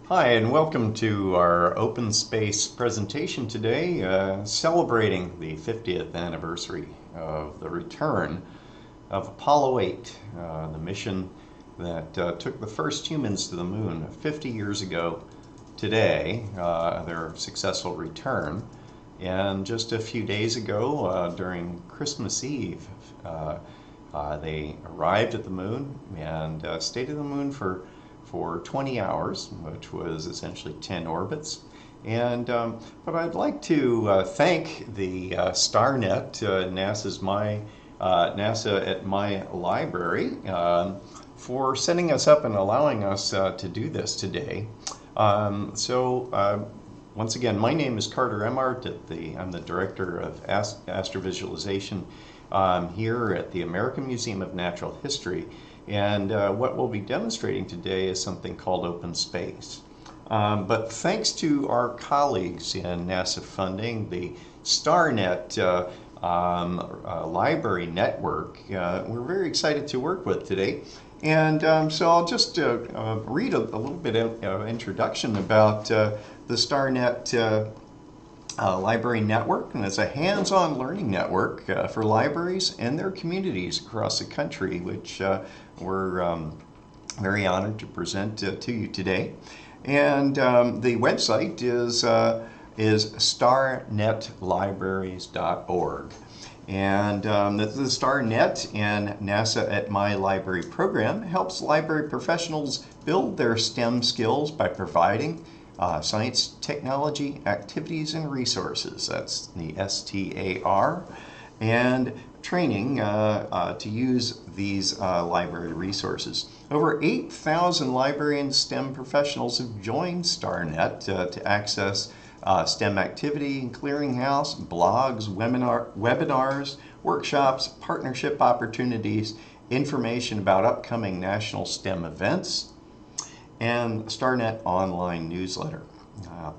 Hi, and welcome to our open space presentation today, celebrating the 50th anniversary of the return of Apollo 8, the mission that took the first humans to the moon 50 years ago today, their successful return. And just a few days ago, during Christmas Eve, they arrived at the moon and stayed at the moon for 20 hours, which was essentially 10 orbits. And but I'd like to thank the StarNet, NASA at my library, for setting us up and allowing us to do this today. Once again, my name is Carter Emart. I'm the Director of Astrovisualization here at the American Museum of Natural History. And what we'll be demonstrating today is something called open space. But thanks to our colleagues in NASA funding, the StarNet library network, we're very excited to work with today. And so I'll just read a little bit of introduction about the StarNet library network, and it's a hands-on learning network for libraries and their communities across the country, which we're very honored to present to you today. And the website is starnetlibraries.org. And the StarNet and NASA at My Library program helps library professionals build their STEM skills by providing science, technology, activities, and resources. That's the STAR. And training to use these library resources. Over 8,000 librarian STEM professionals have joined StarNet to access STEM activity and clearinghouse, blogs, webinars, workshops, partnership opportunities, information about upcoming national STEM events, and StarNet online newsletter.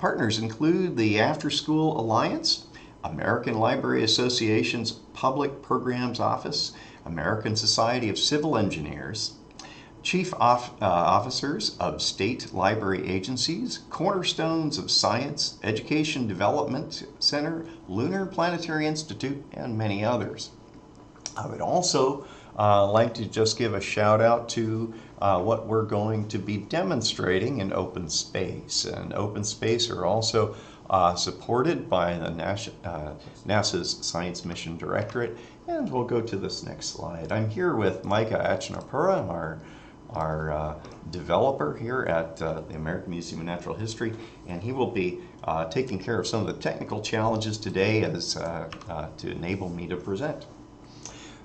Partners include the After School Alliance, American Library Association's Public Programs Office, American Society of Civil Engineers, Chief Officers of State Library Agencies, Cornerstones of Science, Education Development Center, Lunar Planetary Institute, and many others. I would also like to just give a shout out to what we're going to be demonstrating in open space. And open space are also supported by the NASA's Science Mission Directorate. And we'll go to this next slide. I'm here with Micah Achinapura, our developer here at the American Museum of Natural History, and he will be taking care of some of the technical challenges today as to enable me to present.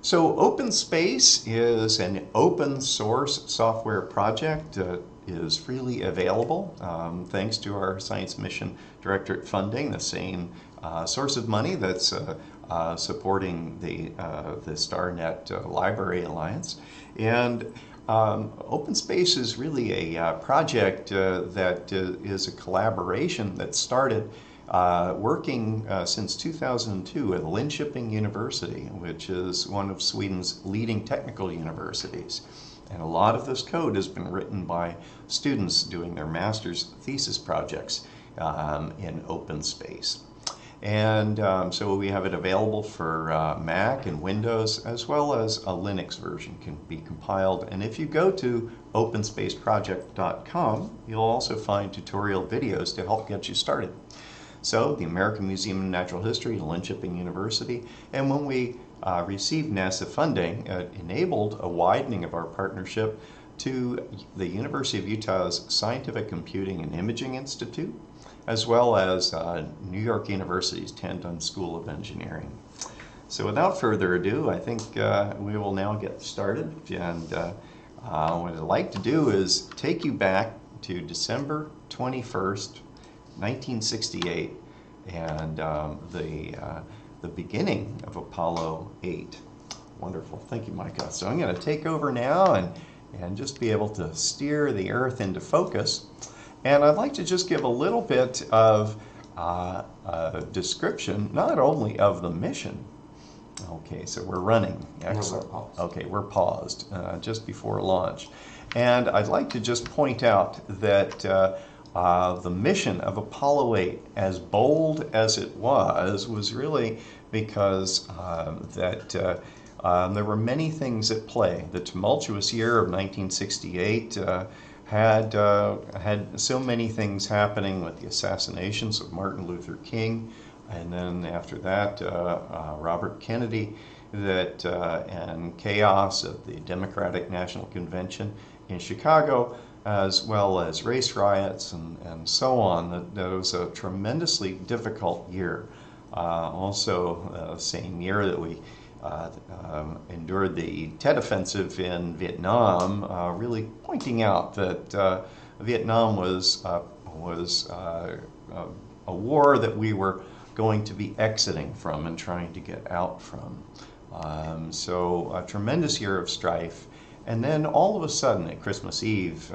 So Open Space is an open source software project. Is freely available thanks to our Science Mission Directorate funding, the same source of money that's supporting the StarNet Library Alliance. And Open Space is really a project that is a collaboration that started working since 2002 at Linköping University, which is one of Sweden's leading technical universities. And a lot of this code has been written by students doing their master's thesis projects in open space. And so we have it available for Mac and Windows, as well as a Linux version can be compiled. And if you go to openspaceproject.com, you'll also find tutorial videos to help get you started. So the American Museum of Natural History, Linköping University, and when we received NASA funding, it enabled a widening of our partnership to the University of Utah's Scientific Computing and Imaging Institute, as well as New York University's Tandon School of Engineering. So without further ado, I think we will now get started. And what I'd like to do is take you back to December 21st, 1968, and the beginning of Apollo 8. Wonderful. Thank you, Micah. So I'm going to take over now and just be able to steer the Earth into focus. And I'd like to just give a little bit of description, not only of the mission. Okay, so we're running. Excellent. Okay, we're paused just before launch. And I'd like to just point out that The mission of Apollo 8, as bold as it was really because there were many things at play. The tumultuous year of 1968 had so many things happening with the assassinations of Martin Luther King, and then after that, Robert Kennedy, and chaos at the Democratic National Convention in Chicago, as well as race riots and so on. That was a tremendously difficult year. Also, same year that we endured the Tet Offensive in Vietnam, really pointing out that Vietnam was a war that we were going to be exiting from and trying to get out from. So a tremendous year of strife. And then all of a sudden at Christmas Eve,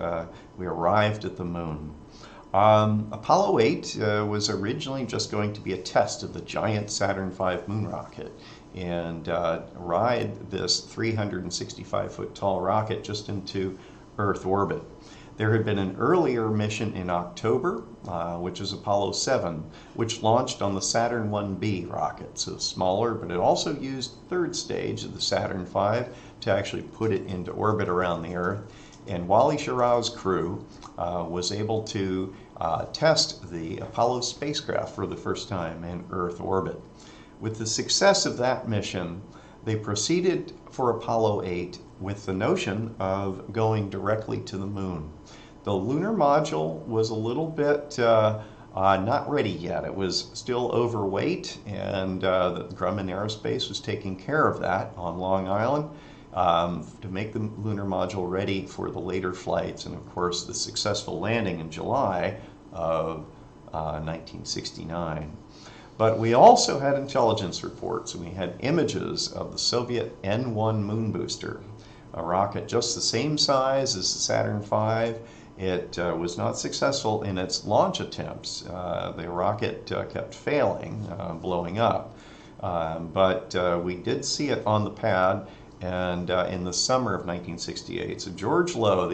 we arrived at the moon. Apollo 8 was originally just going to be a test of the giant Saturn V moon rocket and ride this 365-foot tall rocket just into Earth orbit. There had been an earlier mission in October, which is Apollo 7, which launched on the Saturn 1B rocket, so smaller, but it also used third stage of the Saturn V to actually put it into orbit around the Earth. And Wally Schirra's crew was able to test the Apollo spacecraft for the first time in Earth orbit. With the success of that mission, they proceeded for Apollo 8 with the notion of going directly to the moon. The lunar module was a little bit not ready yet. It was still overweight, and Grumman Aerospace was taking care of that on Long Island to make the lunar module ready for the later flights, and of course the successful landing in July of 1969. But we also had intelligence reports. We had images of the Soviet N-1 moon booster, a rocket just the same size as the Saturn V. It was not successful in its launch attempts. The rocket kept failing, blowing up. But we did see it on the pad, and in the summer of 1968. So George Low,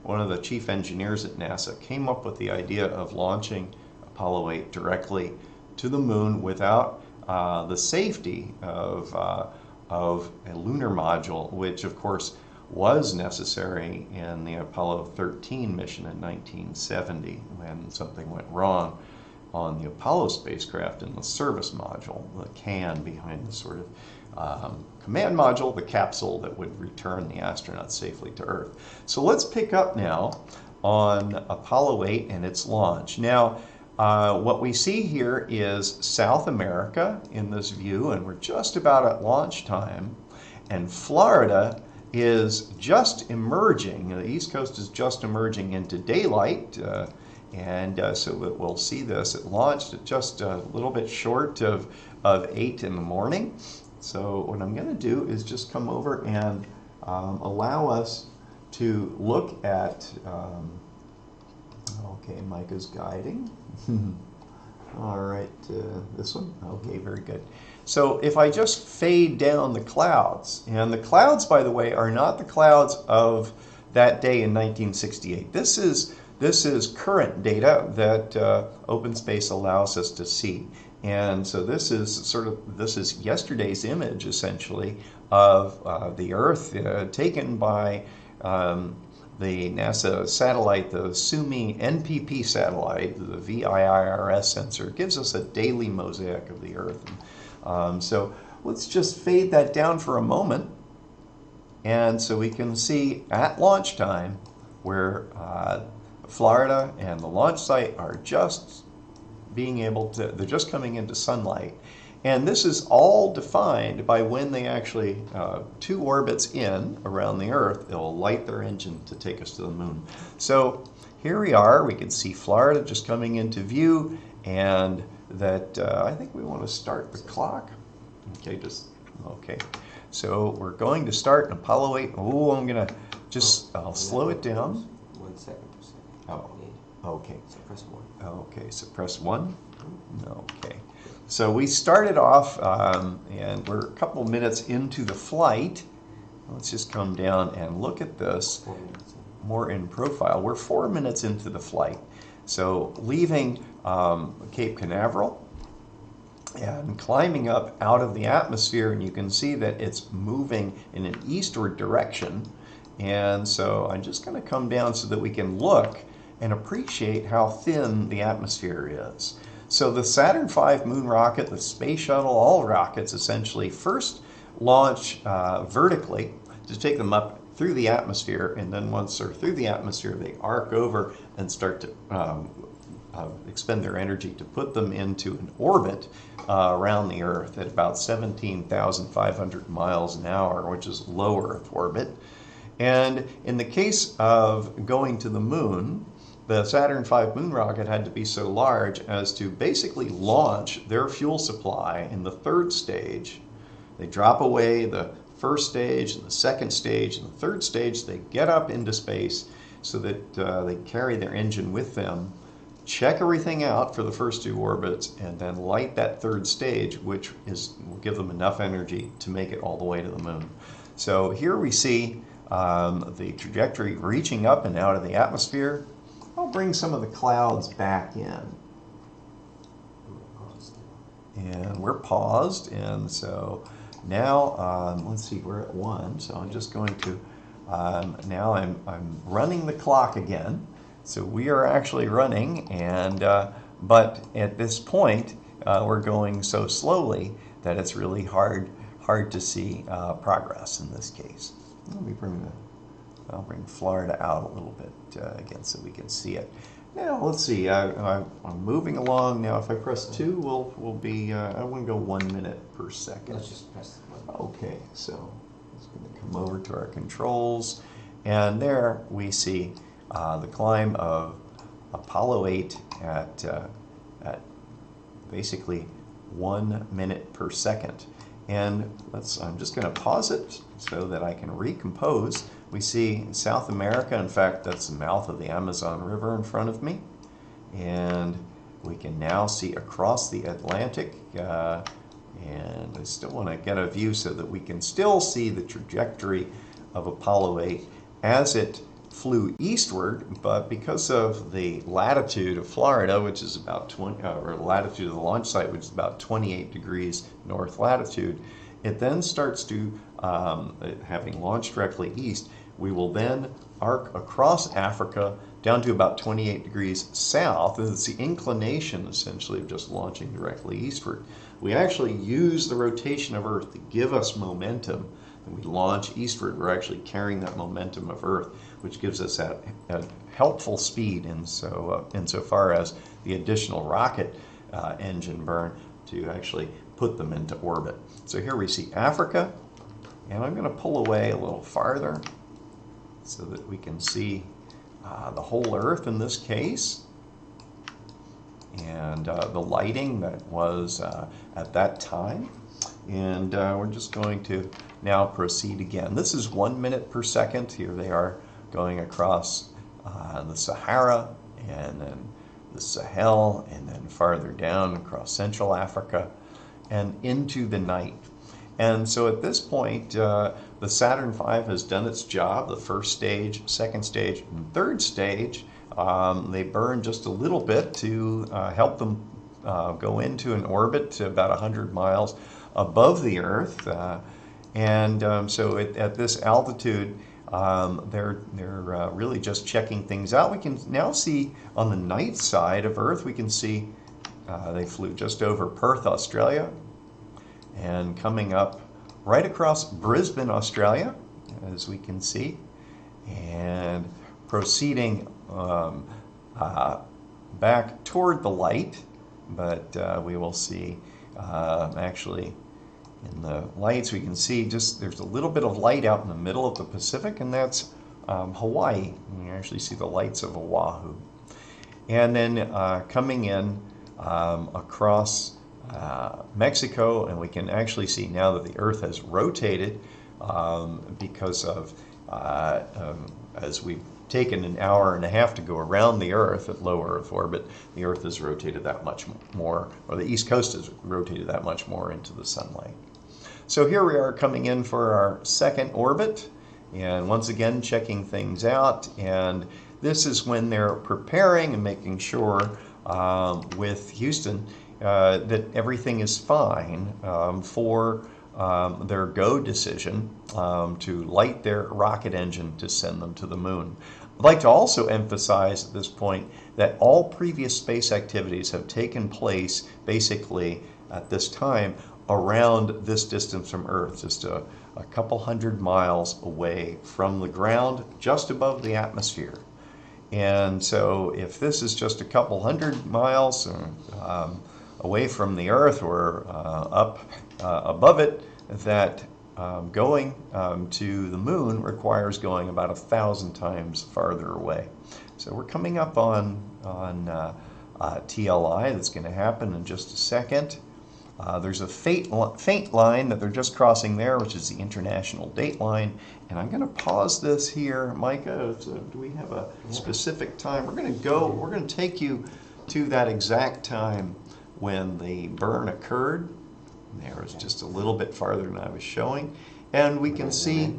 one of the chief engineers at NASA, came up with the idea of launching Apollo 8 directly to the moon without the safety of a lunar module, which of course was necessary in the Apollo 13 mission in 1970 when something went wrong on the Apollo spacecraft in the service module, the can behind the sort of command module, the capsule that would return the astronauts safely to Earth. So let's pick up now on Apollo 8 and its launch. Now, what we see here is South America in this view, and we're just about at launch time, and Florida is just emerging. The East Coast is just emerging into daylight, so we'll see this. It launched at just a little bit short of 8 in the morning. So what I'm going to do is just come over and allow us to look at, okay, Micah's guiding. All right, this one? Okay, very good. So if I just fade down the clouds, and the clouds, by the way, are not the clouds of that day in 1968. This is current data that OpenSpace allows us to see. And so this is yesterday's image, essentially, of the Earth taken by the NASA satellite, the SUMI NPP satellite, the VIIRS sensor. It gives us a daily mosaic of the Earth. So let's just fade that down for a moment. And so we can see at launch time where Florida and the launch site are just they're just coming into sunlight. And this is all defined by when they actually, 2 orbits in around the Earth, they'll light their engine to take us to the moon. So here we are. We can see Florida just coming into view, and that I think we want to start the clock. Okay. So we're going to start Apollo 8. Oh, I'm going to I'll slow it down. 1 second per second. Oh, okay. So press 1. Okay, so press 1. Okay. So we started off, and we're a couple minutes into the flight. Let's just come down and look at this 4 minutes. more in profile. We're 4 minutes into the flight. So leaving Cape Canaveral and climbing up out of the atmosphere, and you can see that it's moving in an eastward direction. And so I'm just going to come down so that we can look and appreciate how thin the atmosphere is. So the Saturn V moon rocket, the space shuttle, all rockets essentially first launch vertically to take them up through the atmosphere, and then once they're through the atmosphere, they arc over and start to expend their energy to put them into an orbit around the Earth at about 17,500 miles an hour, which is low Earth orbit. And in the case of going to the moon, the Saturn V moon rocket had to be so large as to basically launch their fuel supply in the third stage. They drop away the first stage, and the second stage, and the third stage. They get up into space so that they carry their engine with them, check everything out for the first two orbits, and then light that third stage, which will give them enough energy to make it all the way to the moon. So here we see the trajectory reaching up and out of the atmosphere. I'll bring some of the clouds back in. And we're paused, and so now, let's see, we're at 1, so I'm just going to, now I'm running the clock again. So we are actually running, and but at this point, we're going so slowly that it's really hard to see progress in this case. Let me I'll bring Florida out a little bit again so we can see it. Now let's see. I'm moving along now. If I press 2, we'll be. I want to go 1 minute per second. Let's just press 1. Okay, so it's going to come over to our controls, and there we see the climb of Apollo 8 at basically 1 minute per second. And I'm just going to pause it so that I can recompose. We see South America. In fact, that's the mouth of the Amazon River in front of me. And we can now see across the Atlantic. And I still want to get a view so that we can still see the trajectory of Apollo 8 as it flew eastward, but because of the latitude of Florida, which is about 20, or latitude of the launch site, which is about 28 degrees north latitude, it then starts to, having launched directly east, we will then arc across Africa down to about 28 degrees south, and it's the inclination essentially of just launching directly eastward. We actually use the rotation of Earth to give us momentum. When we launch eastward, we're actually carrying that momentum of Earth, which gives us that helpful speed insofar as the additional rocket engine burn to actually put them into orbit. So here we see Africa, and I'm going to pull away a little farther so that we can see the whole Earth in this case, and the lighting that was at that time. And we're just going to now proceed again. This is 1 minute per second. Here they are going across the Sahara, and then the Sahel, and then farther down across Central Africa and into the night. And so at this point, the Saturn V has done its job. The first stage, second stage, and third stage, they burn just a little bit to help them go into an orbit to about 100 miles above the Earth. So at this altitude, they're really just checking things out. We can now see on the night side of Earth, we can see they flew just over Perth, Australia, and coming up right across Brisbane, Australia, as we can see, and proceeding back toward the light, but we will see actually in the lights we can see just there's a little bit of light out in the middle of the Pacific, and that's Hawaii. You can actually see the lights of Oahu. And then coming in across Mexico, and we can actually see now that the Earth has rotated because of as we've taken an hour and a half to go around the Earth at low Earth orbit, the Earth has rotated that much more, or the East Coast has rotated that much more into the sunlight. So here we are coming in for our second orbit, and once again checking things out, and this is when they're preparing and making sure with Houston that everything is fine for their go decision to light their rocket engine to send them to the moon. I'd like to also emphasize at this point that all previous space activities have taken place basically at this time around this distance from Earth, just a couple hundred miles away from the ground, just above the atmosphere. And so if this is just a couple hundred miles away from the Earth or up above it, that going to the moon requires going about 1,000 times farther away. So we're coming up on TLI. That's going to happen in just a second. There's a faint line that they're just crossing there, which is the international date line. And I'm going to pause this here. Micah, do we have a specific time? We're going to take you to that exact time when the burn occurred. There is just a little bit farther than I was showing. And we can see,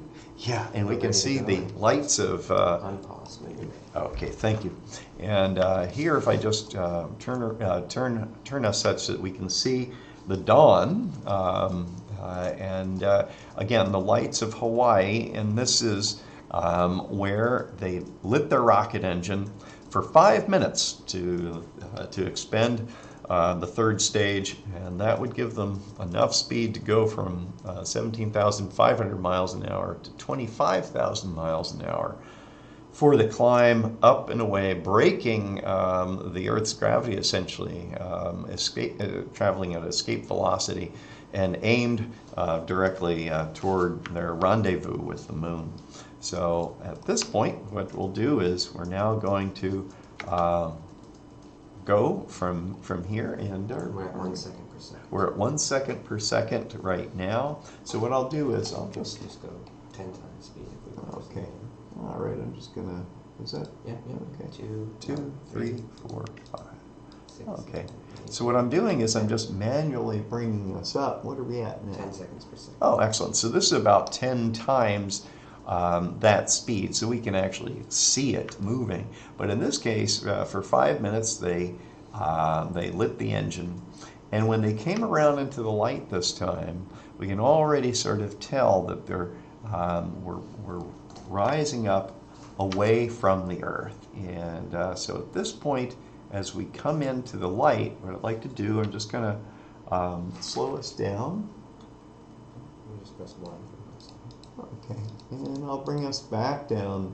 and we can see the lights of... Unpause, maybe. Okay, thank you. And here, if I just turn us such that we can see the dawn, and again, the lights of Hawaii, and this is where they lit their rocket engine for 5 minutes to expend the third stage, and that would give them enough speed to go from 17,500 miles an hour to 25,000 miles an hour for the climb up and away, breaking the Earth's gravity essentially, traveling at escape velocity, and aimed directly toward their rendezvous with the moon. So at this point, what we'll do is we're now going to go from here, and we're at 1 second per second. We're at 1 second per second right now. So what I'll do is I'll just go 10 times speed if we want. Okay. All right. I'm just gonna. Is that? Yeah. Okay. 2, 3, 4, 5. 6, Okay. 7, 8, So what I'm doing is I'm just manually bringing us up. What are we at now? 10 seconds per second. Oh, excellent. So this is about 10 times that speed, so we can actually see it moving. But in this case, for 5 minutes, they lit the engine. And when they came around into the light this time, we can already sort of tell that we're rising up away from the Earth. And so at this point, as we come into the light, what I'd like to do, I'm just going to slow us down. We'll just press 1. Okay, and I'll bring us back down.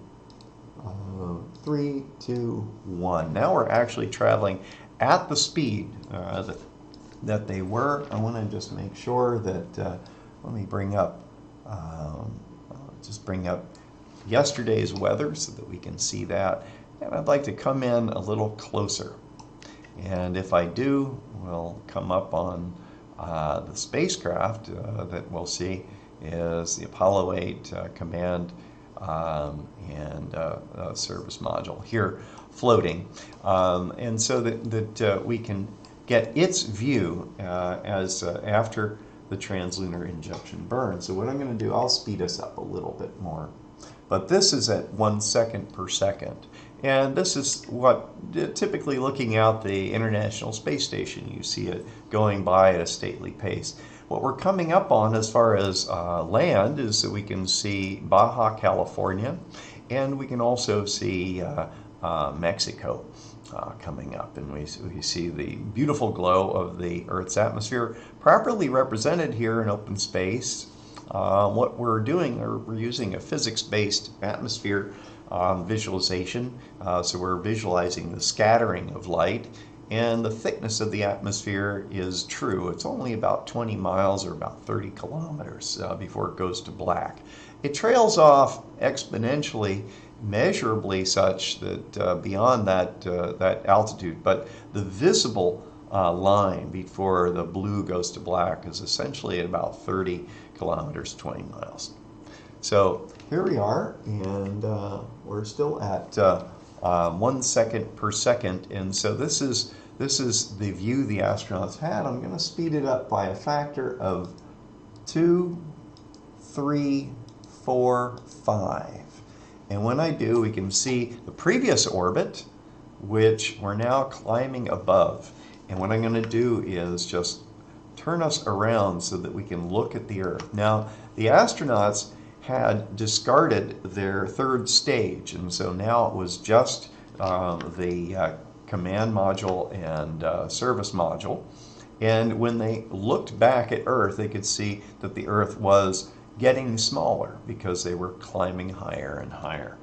3, 2, 1. Now we're actually traveling at the speed that they were. I want to just make sure that, let me bring up, yesterday's weather so that we can see that. And I'd like to come in a little closer. And if I do, we'll come up on the spacecraft that we'll see is the Apollo 8 command and service module here floating. And so that we can get its view as after the translunar injection burn. So what I'm going to do, I'll speed us up a little bit more. But this is at 1 second per second. And this is what, typically looking out the International Space Station, you see it going by at a stately pace. What we're coming up on as far as land is that we can see Baja California, and we can also see Mexico coming up. And we see the beautiful glow of the Earth's atmosphere properly represented here in open space. What we're doing, we're using a physics-based atmosphere visualization. So we're visualizing the scattering of light, and the thickness of the atmosphere is true. It's only about 20 miles or about 30 kilometers before it goes to black. It trails off exponentially, measurably such that beyond that altitude, but the visible line before the blue goes to black is essentially at about 30 kilometers, 20 miles. So here we are, and we're still at 1 second per second, and so this is the view the astronauts had. I'm going to speed it up by a factor of 2, 3, 4, 5. And when I do, we can see the previous orbit, which we're now climbing above. And what I'm going to do is just turn us around so that we can look at the Earth. Now, the astronauts had discarded their third stage, and so now it was just the command module and service module. And when they looked back at Earth, they could see that the Earth was getting smaller because they were climbing higher and higher.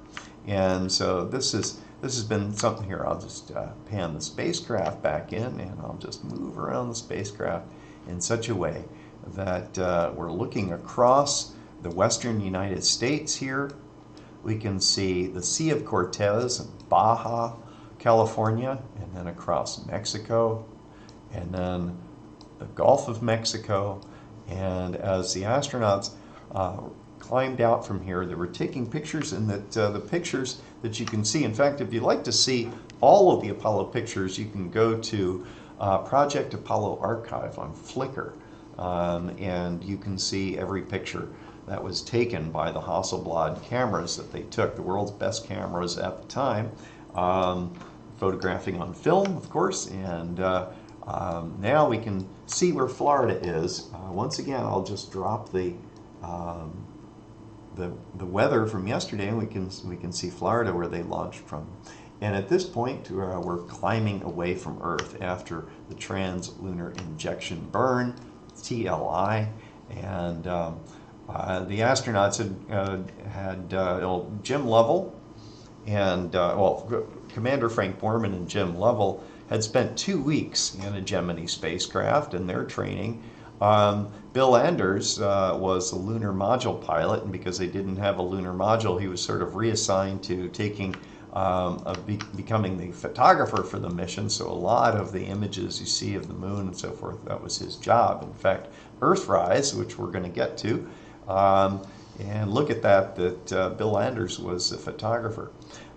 And so this has been something here. I'll just pan the spacecraft back in, and I'll just move around the spacecraft in such a way that we're looking across the western United States here. We can see the Sea of Cortez and Baja California, and then across Mexico, and then the Gulf of Mexico. And as the astronauts climbed out from here, they were taking pictures, and that the pictures that you can see, in fact, if you'd like to see all of the Apollo pictures, you can go to Project Apollo Archive on Flickr, and you can see every picture that was taken by the Hasselblad cameras that they took, the world's best cameras at the time, photographing on film, of course. And now we can see where Florida is. Once again, I'll just drop the weather from yesterday, and we can see Florida where they launched from. And at this point, we're climbing away from Earth after the trans-lunar injection burn, TLI, and the astronauts had Jim Lovell and Commander Frank Borman and Jim Lovell had spent 2 weeks in a Gemini spacecraft in their training. Bill Anders was the lunar module pilot, and because they didn't have a lunar module, he was sort of reassigned to taking becoming the photographer for the mission. So a lot of the images you see of the moon and so forth, that was his job. In fact, Earthrise, which we're going to get to, and look at that Bill Anders was the photographer.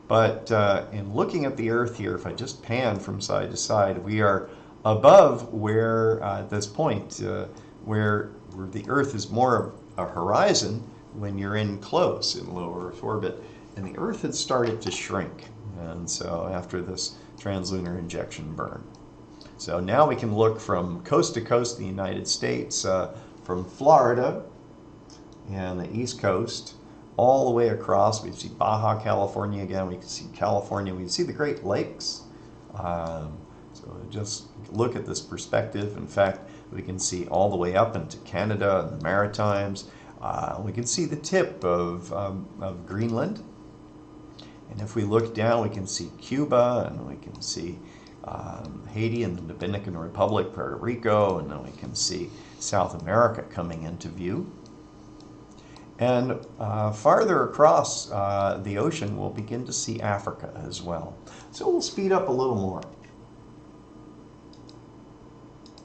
But in looking at the Earth here, if I just pan from side to side, we are above where, at this point, where the Earth is more a horizon when you're in close in low Earth orbit. And the Earth had started to shrink, and so after this translunar injection burn. So now we can look from coast to coast in the United States, from Florida and the East Coast, all the way across. We see Baja California again, we can see California, we can see the Great Lakes. So just look at this perspective. In fact, we can see all the way up into Canada and the Maritimes. We can see the tip of Greenland. And if we look down, we can see Cuba, and we can see Haiti and the Dominican Republic, Puerto Rico, and then we can see South America coming into view. And farther across the ocean, we'll begin to see Africa as well. So we'll speed up a little more.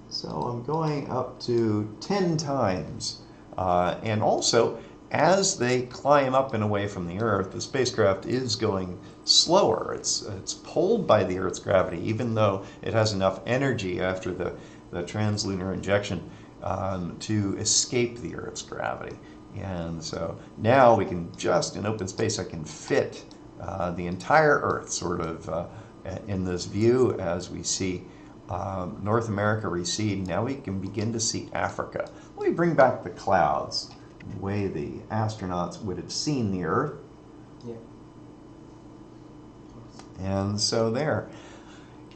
So I'm going up to 10 times. And also, as they climb up and away from the Earth, the spacecraft is going slower. It's pulled by the Earth's gravity, even though it has enough energy after the translunar injection to escape the Earth's gravity. And so now we can just, in open space, I can fit the entire Earth sort of in this view as we see North America recede. Now we can begin to see Africa. Let me bring back the clouds, the way the astronauts would have seen the Earth. Yeah. And so there.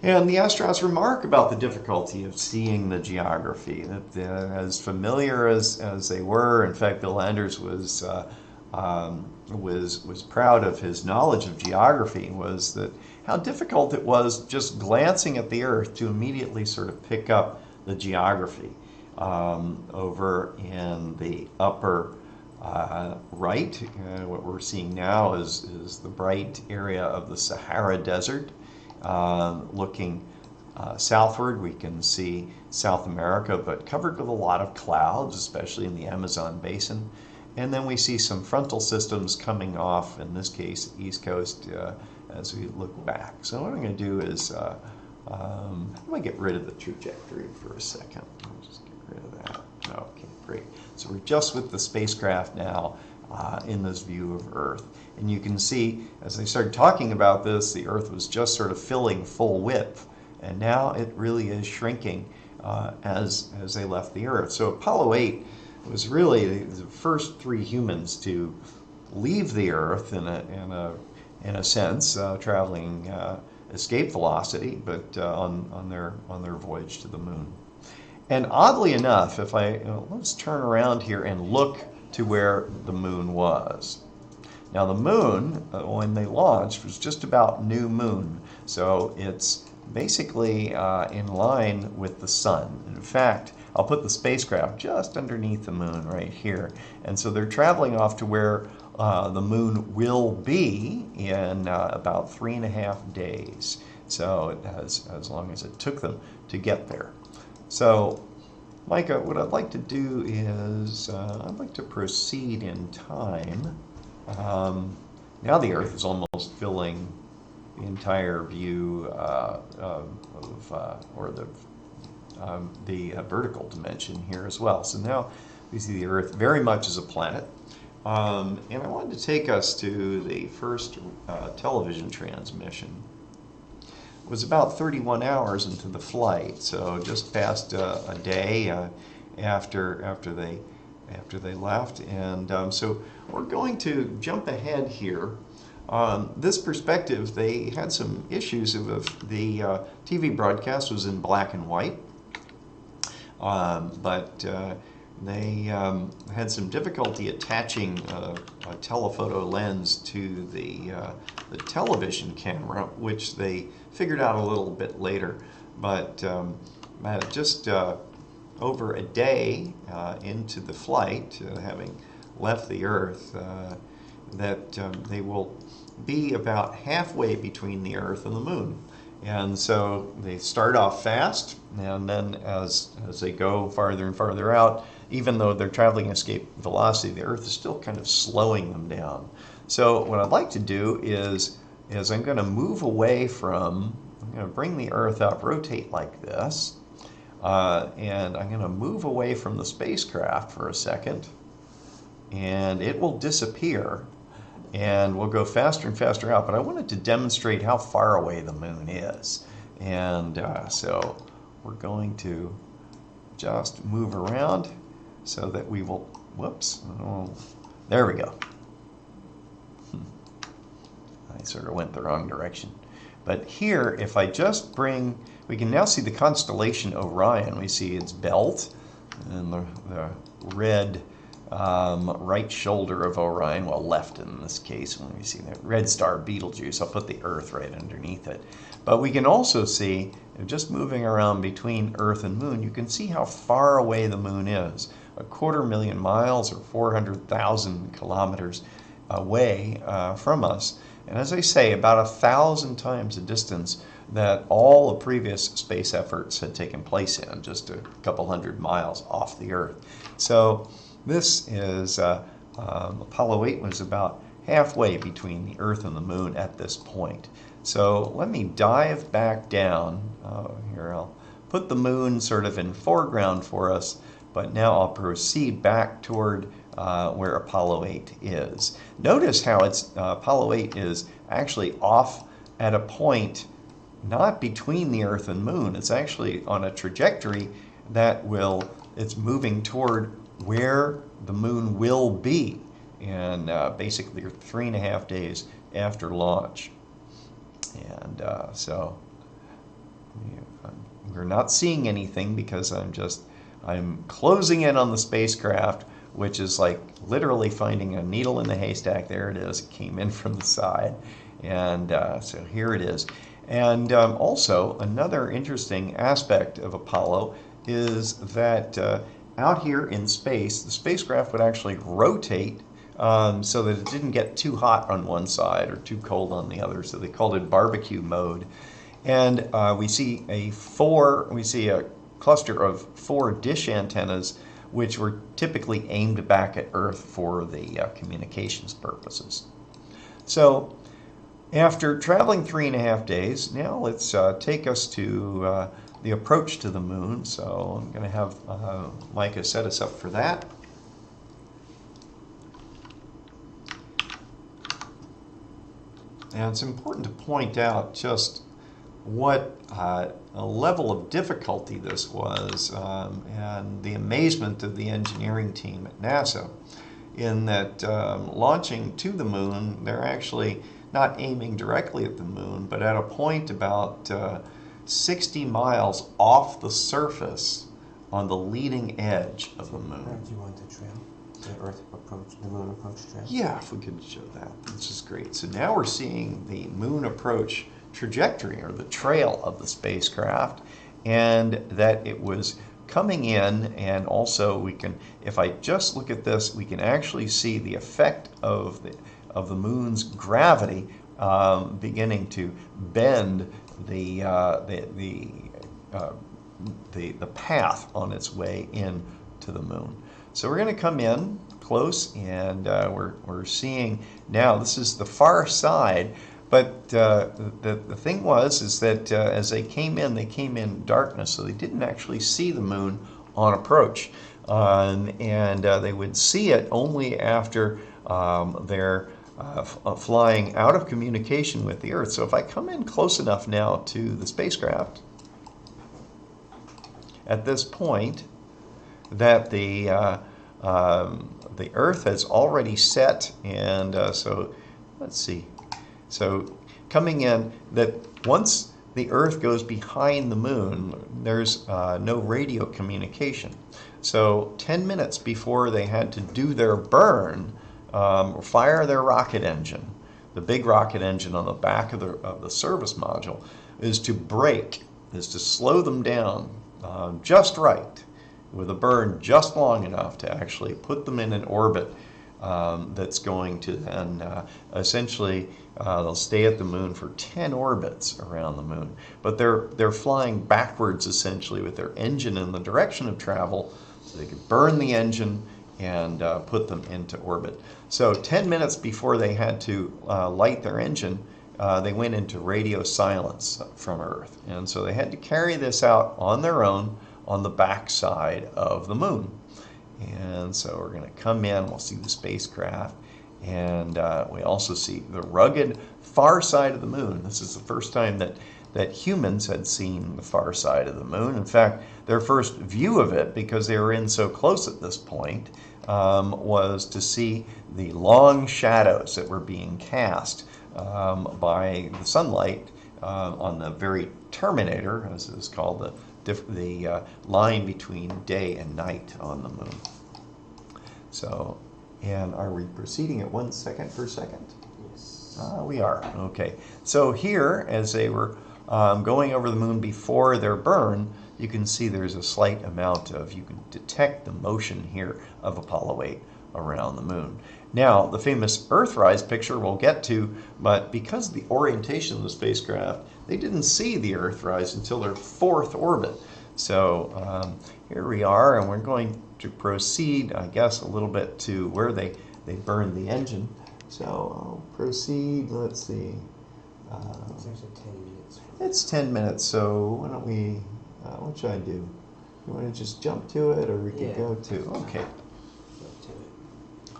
And the astronauts remark about the difficulty of seeing the geography, that as familiar as they were. In fact, Bill Anders was proud of his knowledge of geography, was that how difficult it was just glancing at the Earth to immediately sort of pick up the geography. Over in the upper right, what we're seeing now is the bright area of the Sahara Desert. Looking southward, we can see South America, but covered with a lot of clouds, especially in the Amazon basin. And then we see some frontal systems coming off, in this case, East Coast, as we look back. So what I'm going to do is, I'm going to get rid of the trajectory for a second. I'll just get rid of that. Okay, great. So we're just with the spacecraft now, in this view of Earth. And you can see, as they started talking about this, the Earth was just sort of filling full width, and now it really is shrinking as they left the Earth. So Apollo 8 was really the first 3 humans to leave the Earth in a sense, traveling escape velocity, but on their voyage to the moon. And oddly enough, if let's turn around here and look to where the moon was. Now the moon, when they launched, was just about new moon, so it's basically in line with the sun. In fact, I'll put the spacecraft just underneath the moon right here, and so they're traveling off to where the moon will be in about 3.5 days. So it has as long as it took them to get there. So, Micah, what I'd like to do is I'd like to proceed in time. Now the Earth is almost filling the entire view the vertical dimension here as well. So now we see the Earth very much as a planet. And I wanted to take us to the first television transmission. It was about 31 hours into the flight, so just past a day after they left. And so we're going to jump ahead here. This perspective, they had some issues of the TV broadcast was in black and white, but they had some difficulty attaching a telephoto lens to the television camera, which they figured out a little bit later. But just over a day into the flight, having left the Earth, that they will be about halfway between the Earth and the Moon. And so they start off fast, and then as they go farther and farther out, even though they're traveling escape velocity, the Earth is still kind of slowing them down. So what I'd like to do is I'm going to move away from, I'm going to bring the Earth up, rotate like this, and I'm going to move away from the spacecraft for a second, and it will disappear, and we'll go faster and faster out. But I wanted to demonstrate how far away the moon is, and so we're going to just move around so that we will, whoops, oh, there we go. I sort of went the wrong direction. But here, if I just bring, we can now see the constellation Orion. We see its belt and the red right shoulder of Orion, well, left in this case, when we see the red star Betelgeuse. I'll put the Earth right underneath it. But we can also see, just moving around between Earth and Moon, you can see how far away the Moon is. 250,000 miles or 400,000 kilometers away from us. And as I say, about 1,000 times the distance that all the previous space efforts had taken place in, just a couple hundred miles off the Earth. So this is, Apollo 8 was about halfway between the Earth and the Moon at this point. So let me dive back down. Here, I'll put the Moon sort of in foreground for us, but now I'll proceed back toward where Apollo 8 is. Notice how Apollo 8 is actually off at a point not between the Earth and Moon. It's actually on a trajectory that it's moving toward where the Moon will be, and basically 3.5 days after launch. And so we're not seeing anything because I'm closing in on the spacecraft, which is like literally finding a needle in the haystack. There it is. It came in from the side. And so here it is. And also, another interesting aspect of Apollo is that out here in space, the spacecraft would actually rotate so that it didn't get too hot on one side or too cold on the other. So they called it barbecue mode. And we see a cluster of 4 dish antennas, which were typically aimed back at Earth for the communications purposes. So after traveling 3.5 days, now let's take us to the approach to the Moon. So I'm going to have Micah set us up for that. And it's important to point out just what a level of difficulty this was, and the amazement of the engineering team at NASA, in that launching to the moon, they're actually not aiming directly at the moon, but at a point about 60 miles off the surface on the leading edge of the moon. Do you want the trail? The Earth approach, the moon approach trail? Yeah, if we could show that. This is great. So now we're seeing the moon approach trajectory, or the trail of the spacecraft, and that it was coming in, and also we can, if I just look at this, we can actually see the effect of the moon's gravity beginning to bend the path on its way in to the moon. So we're going to come in close, and we're seeing now, this is the far side, but the thing is that as they came in darkness, so they didn't actually see the moon on approach, and they would see it only after they're flying out of communication with the Earth. So if I come in close enough now to the spacecraft, at this point, that the Earth has already set, and so let's see. So coming in, that once the Earth goes behind the moon, there's no radio communication. So 10 minutes before they had to do their burn, fire their rocket engine, the big rocket engine on the back of the service module, is to slow them down just right, with a burn just long enough to actually put them in an orbit that's going to then essentially they'll stay at the moon for 10 orbits around the moon. But they're flying backwards essentially with their engine in the direction of travel, so they could burn the engine and put them into orbit. So 10 minutes before they had to light their engine, they went into radio silence from Earth. And so they had to carry this out on their own on the backside of the moon. And so we're going to come in, we'll see the spacecraft, and we also see the rugged far side of the moon. This is the first time that humans had seen the far side of the moon. In fact, their first view of it, because they were in so close at this point, was to see the long shadows that were being cast by the sunlight on the very terminator, as it is called, the line between day and night on the moon. So, and are we proceeding at 1 second per second? Yes. We are. Okay. So here, as they were going over the moon before their burn, you can see there's a slight amount of, you can detect the motion here of Apollo 8 around the moon. Now, the famous Earthrise picture we'll get to, but because of the orientation of the spacecraft, they didn't see the Earthrise until their fourth orbit. So here we are, and we're going to proceed, I guess, a little bit to where they burned the engine. So I'll proceed, let's see. It's actually 10 minutes. It's 10 minutes, so why don't we, what should I do? You want to just jump to it, or we could go to, okay. Jump to it.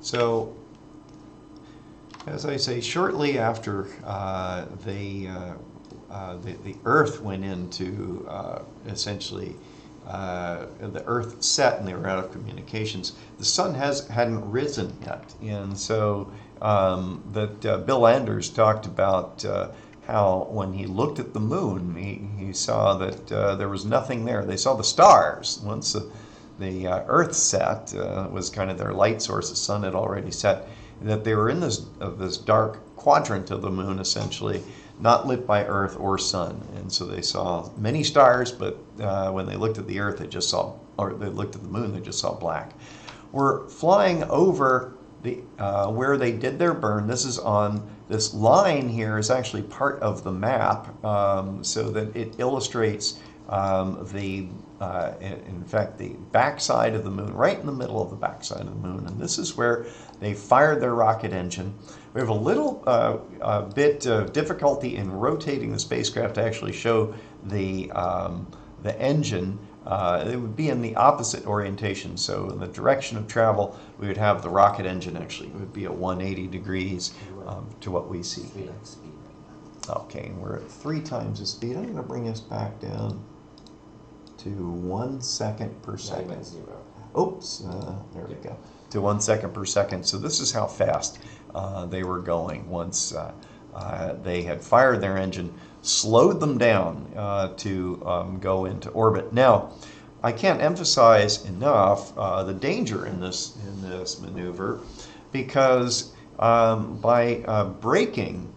So, as I say, shortly after the Earth went into essentially the Earth set and they were out of communications, the sun hadn't risen yet, and so Bill Anders talked about how when he looked at the moon, he saw that there was nothing there. They saw the stars once the Earth set, was kind of their light source. The sun had already set. That they were in this dark quadrant of the moon, essentially, not lit by Earth or sun. And so they saw many stars, but when they looked at the Earth, they just saw, or they looked at the moon, they just saw black. We're flying over the where they did their burn. This is on, this line here is actually part of the map, so that it illustrates in fact, the backside of the moon, right in the middle of the backside of the moon. And this is where they fired their rocket engine. We have a little bit of difficulty in rotating the spacecraft to actually show the engine it would be in the opposite orientation. So in the direction of travel, we would have the rocket engine actually. It would be at 180 degrees to what we see. Speed right now. Okay, and we're at 3 times the speed. I'm going to bring us back down to 1 second per Now you second. went 0. Oops, there we go. To 1 second per second. So this is how fast they were going once they had fired their engine, slowed them down to go into orbit. Now, I can't emphasize enough the danger in this maneuver, because by braking,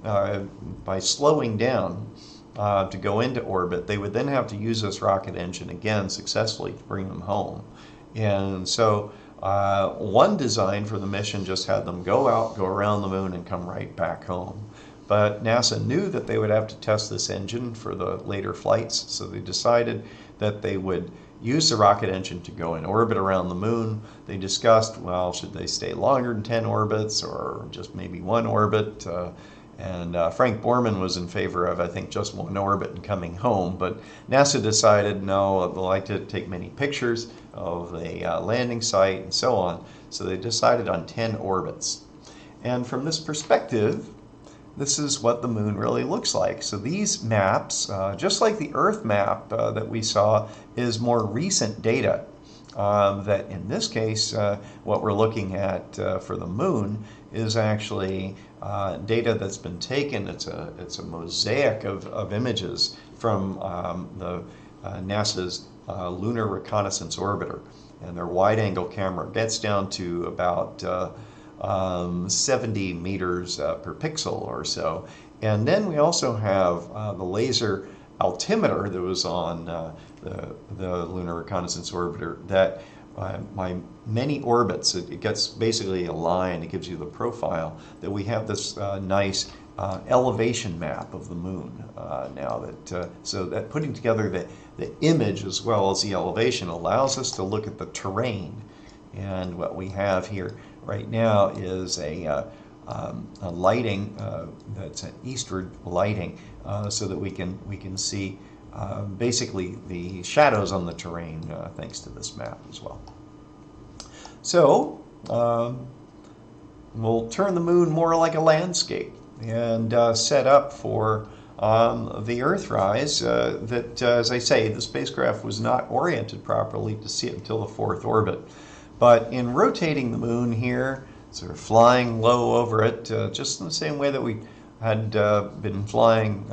by slowing down to go into orbit, they would then have to use this rocket engine again successfully to bring them home. And so one design for the mission just had them go out, go around the moon, and come right back home. But NASA knew that they would have to test this engine for the later flights, so they decided that they would use the rocket engine to go in orbit around the moon. They discussed, well, should they stay longer than 10 orbits or just maybe 1 orbit? And Frank Borman was in favor of, I think, just 1 orbit and coming home. But NASA decided, no, they'd like to take many pictures of the landing site and so on. So they decided on 10 orbits. And from this perspective, this is what the moon really looks like. So these maps, just like the Earth map that we saw, is more recent data. That in this case, what we're looking at for the moon is actually data that's been taken. It's a mosaic of images from the NASA's Lunar Reconnaissance Orbiter, and their wide-angle camera gets down to about 70 meters per pixel or so. And then we also have the laser altimeter that was on the Lunar Reconnaissance Orbiter that by many orbits, it gets basically a line. It gives you the profile that we have this nice elevation map of the moon now. So that putting together the image as well as the elevation allows us to look at the terrain. And what we have here right now is a lighting that's an eastward lighting, so that we can see basically the shadows on the terrain thanks to this map as well. So we'll turn the moon more like a landscape and set up for the Earthrise. That, as I say, the spacecraft was not oriented properly to see it until the 4th orbit. But in rotating the moon here, sort of flying low over it, just in the same way that we had been flying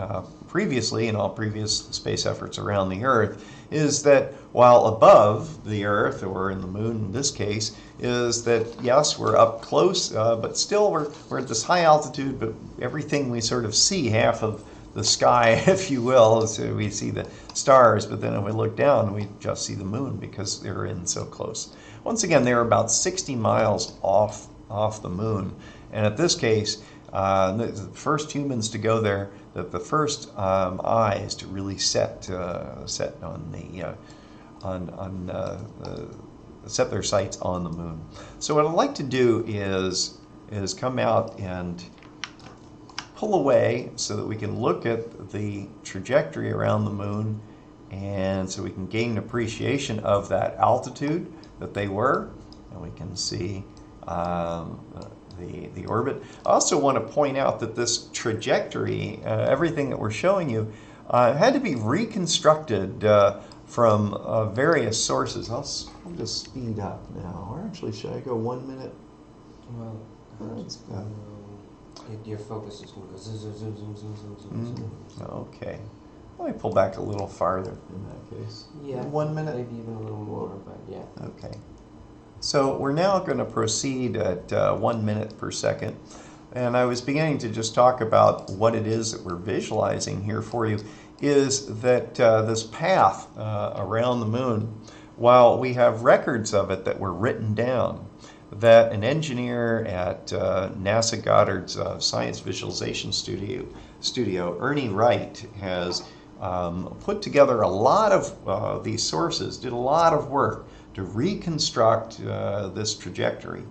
previously in all previous space efforts around the Earth, is that while above the Earth, or in the moon in this case, is that yes, we're up close, but still we're at this high altitude, but everything we sort of see, half of the sky, if you will, so we see the stars, but then if we look down, we just see the moon because they're in so close. Once again, they're about 60 miles off the moon, and at this case, the first humans to go there, the first eyes to really set set their sights on the moon. So what I'd like to do is come out and pull away so that we can look at the trajectory around the moon, and so we can gain an appreciation of that altitude that they were, and we can see the orbit. I also want to point out that this trajectory, everything that we're showing you, had to be reconstructed from various sources. I'll just speed up now. Or actually, should I go 1 minute? Well, your focus is going to go zoom, zoom, zoom, zoom, zoom, zoom, zoom, zoom. Okay. Let me pull back a little farther in that case. Yeah. 1 minute? Maybe even a little more, but yeah. Okay. So we're now going to proceed at 1 minute per second. And I was beginning to just talk about what it is that we're visualizing here for you, is that this path around the moon, while we have records of it that were written down, that an engineer at NASA Goddard's Science Visualization Studio, Ernie Wright, has put together a lot of these sources, did a lot of work to reconstruct this trajectory.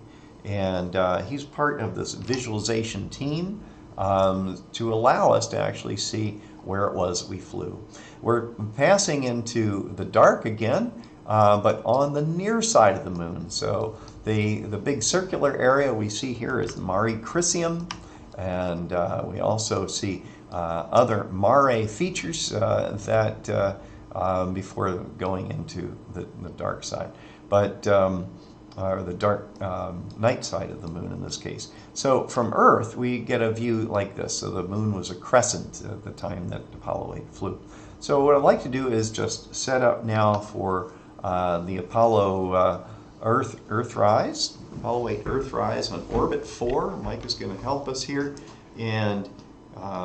And he's part of this visualization team to allow us to actually see where it was we flew. We're passing into the dark again, but on the near side of the moon. So the big circular area we see here is Mare Crisium, and we also see other mare features before going into the dark side, or the dark night side of the moon in this case. So from Earth, we get a view like this. So the moon was a crescent at the time that Apollo 8 flew. So what I'd like to do is just set up now for the Apollo Earthrise, Apollo 8 Earthrise on orbit 4. Mike is going to help us here, and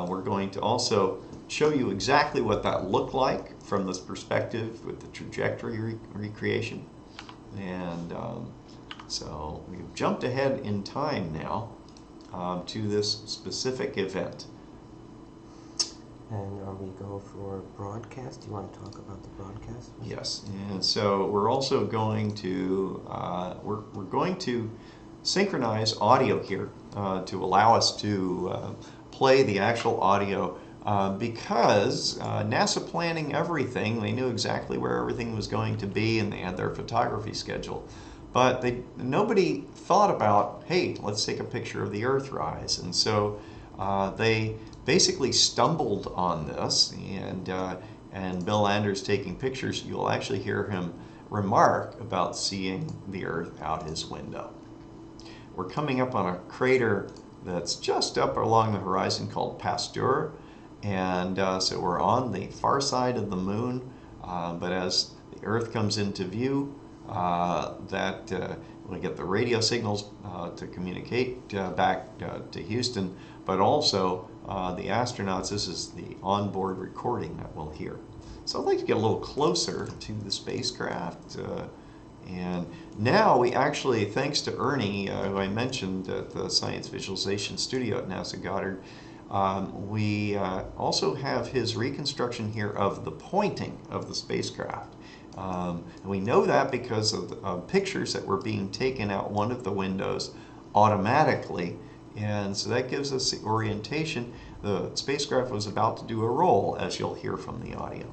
we're going to also show you exactly what that looked like from this perspective with the trajectory recreation. And so we've jumped ahead in time now to this specific event. And we go for broadcast. Do you want to talk about the broadcast? Yes, and so we're also going to we're going to synchronize audio here to allow us to play the actual audio because NASA planning everything. They knew exactly where everything was going to be, and they had their photography schedule. But nobody thought about, hey, let's take a picture of the Earthrise, and so they basically stumbled on this, and Bill Anders taking pictures, you'll actually hear him remark about seeing the Earth out his window. We're coming up on a crater that's just up along the horizon called Pasteur, and so we're on the far side of the moon, but as the Earth comes into view, we get the radio signals to communicate back to Houston, but also the astronauts, this is the onboard recording that we'll hear. So I'd like to get a little closer to the spacecraft. And now we actually, thanks to Ernie, who I mentioned at the Science Visualization Studio at NASA Goddard, we also have his reconstruction here of the pointing of the spacecraft. And we know that because of pictures that were being taken out one of the windows automatically, and so that gives us the orientation. The spacecraft was about to do a roll, as you'll hear from the audio.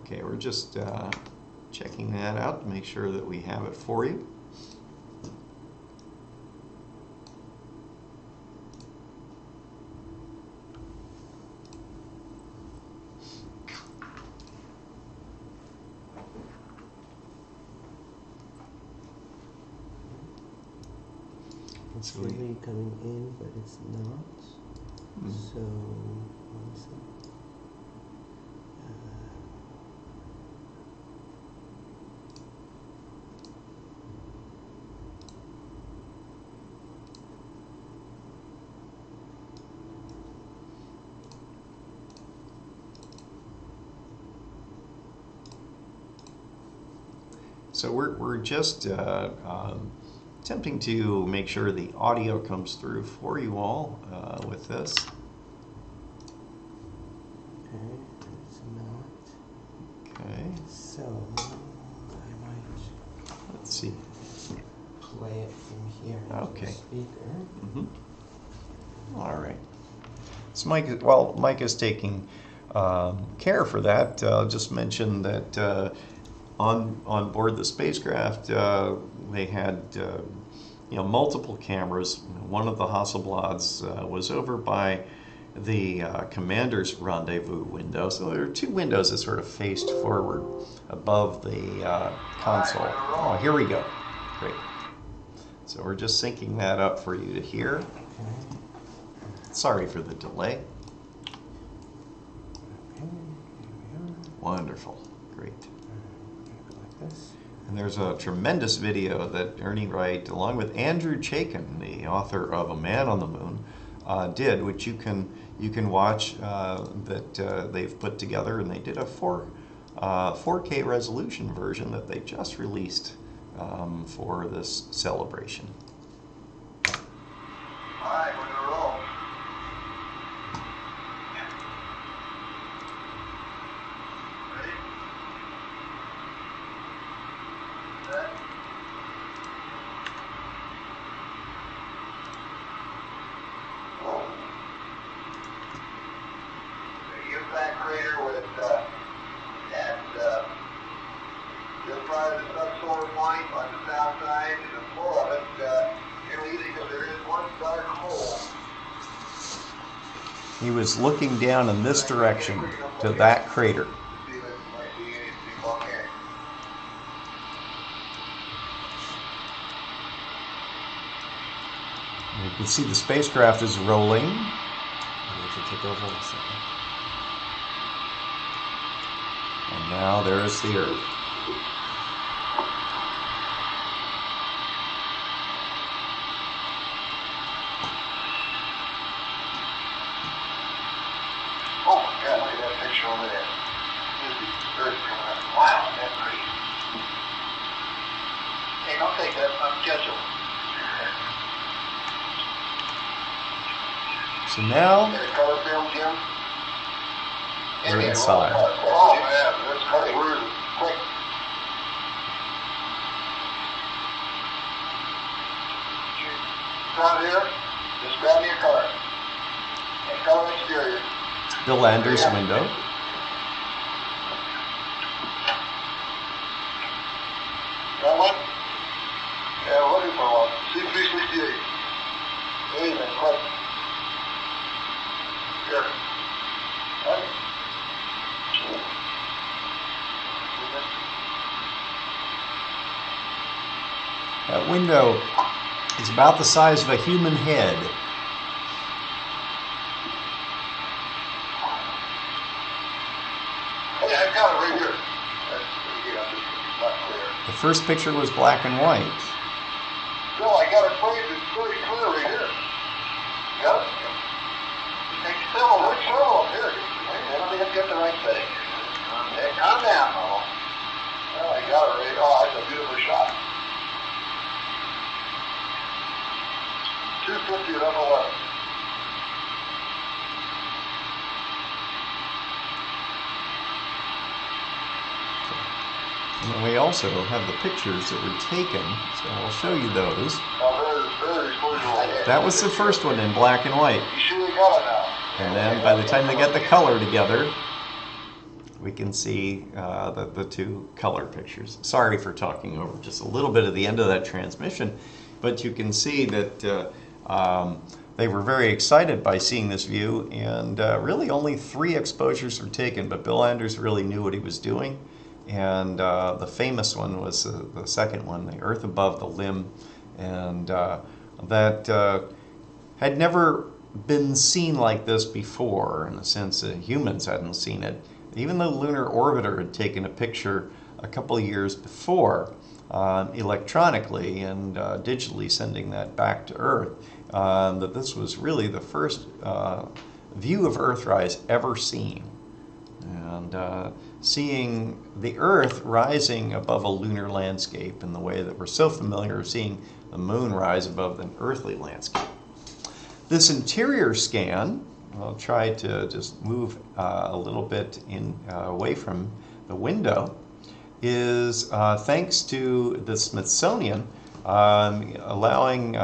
Okay, we're just checking that out to make sure that we have it for you. It's really coming in, but it's not. So, one second. So we're just attempting to make sure the audio comes through for you all with this. Okay, it's not. Okay. So I might. Let's see. Play it from here. Okay. The speaker. Mm-hmm. All right. So Mike is taking care for that. I'll just mention that on board the spacecraft, they had multiple cameras. One of the Hasselblads was over by the commander's rendezvous window. So there are two windows that sort of faced forward above the console. Oh, here we go. Great. So we're just syncing that up for you to hear. Okay. Sorry for the delay. Okay, here we are. Wonderful. Great. Like this. And there's a tremendous video that Ernie Wright, along with Andrew Chaikin, the author of A Man on the Moon, did, which you can watch that they've put together, and they did a 4K resolution version that they just released for this celebration. All right, we're gonna roll. Ready? Set. The impact crater with just prior to the subsolar point on the south side, and the floor of it, easy because there is one dark hole. He was looking down in this direction to that crater. See if it might be anything volcanic. You can see the spacecraft is rolling. I need to take over a second. And now there's the Earth. Oh my God, look at that picture over there. Here's the Earth coming up. Wow, that's pretty. Hey, don't take that. I'm scheduled. So now Get a color film, Jim? we're inside. Oh man, that's color. Where is it? Quick. Down here, just grab me a color. And color exterior. Bill Anders window. Got one? Yeah, we're looking for one. C368. Amen. Quick. Here. Right. That window is about the size of a human head. Hey, I've got it right here. That's pretty good. It's not clear. The first picture was black and white. Bill, I got it framed. It's very clear right here. Got it? Take several. Take several. Here. I don't think I've got the right thing. Hey, calm down, Mo. Well, I got it right. Oh, that's a beautiful shot. 250 at upper left. And then we also have the pictures that were taken, so I'll show you those. That was the first one in black and white. You sure you got it now? And then by the time they get the color together, we can see the two color pictures. Sorry for talking over just a little bit at the end of that transmission, but you can see that they were very excited by seeing this view, and really only 3 exposures were taken, but Bill Anders really knew what he was doing. And the famous one was the second one, the Earth above the limb, and that had never been seen like this before, in the sense that humans hadn't seen it. Even though Lunar Orbiter had taken a picture a couple of years before, electronically and digitally sending that back to Earth, that this was really the first view of Earthrise ever seen. And seeing the Earth rising above a lunar landscape in the way that we're so familiar with seeing the moon rise above an earthly landscape. This interior scan, I'll try to just move a little bit away from the window, is thanks to the Smithsonian allowing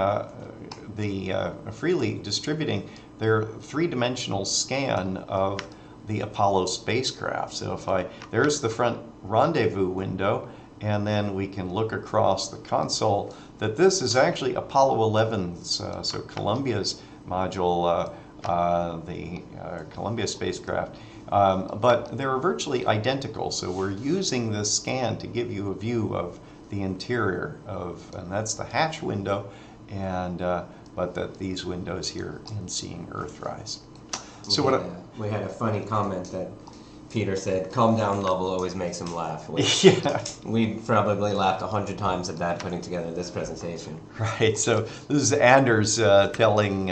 freely distributing their 3-dimensional scan of the Apollo spacecraft. So there's the front rendezvous window, and then we can look across the console that this is actually Apollo 11's, so Columbia's module, the Columbia spacecraft. But they're virtually identical, so we're using this scan to give you a view of the interior and that's the hatch window, and but that these windows here in seeing Earthrise. So we had a funny comment that Peter said, "Calm down, Lovell always makes him laugh." Yeah. We probably laughed 100 times at that putting together this presentation. Right. So this is Anders telling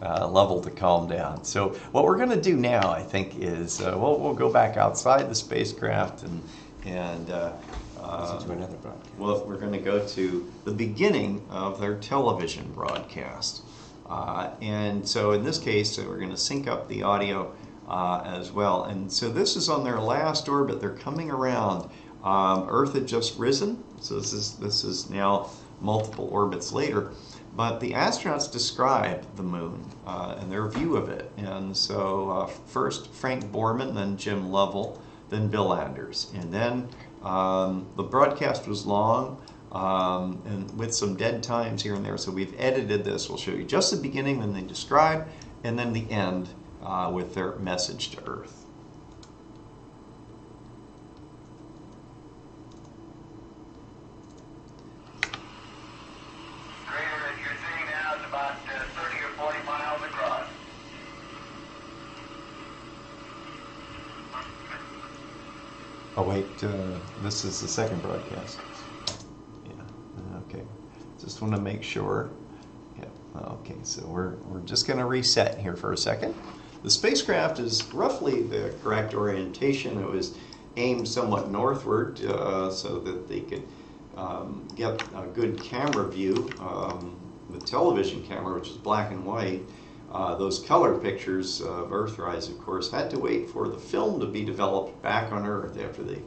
Lovell to calm down. So what we're going to do now, I think, is we'll go back outside the spacecraft and Listen to another broadcast. well, we're going to go to the beginning of their television broadcast. And so in this case, we're going to sync up the audio as well. And so this is on their last orbit. They're coming around. Earth had just risen, so this is now multiple orbits later. But the astronauts describe the moon and their view of it. And so first Frank Borman, then Jim Lovell, then Bill Anders. And then the broadcast was long and with some dead times here and there. So we've edited this. We'll show you just the beginning, then they describe, and then the end with their message to Earth. Oh wait, this is the second broadcast. Yeah, okay. Just want to make sure. Yeah, okay, so we're just going to reset here for a second. The spacecraft is roughly the correct orientation. It was aimed somewhat northward so that they could get a good camera view. The television camera, which is black and white, those color pictures of Earthrise, of course, had to wait for the film to be developed back on Earth after they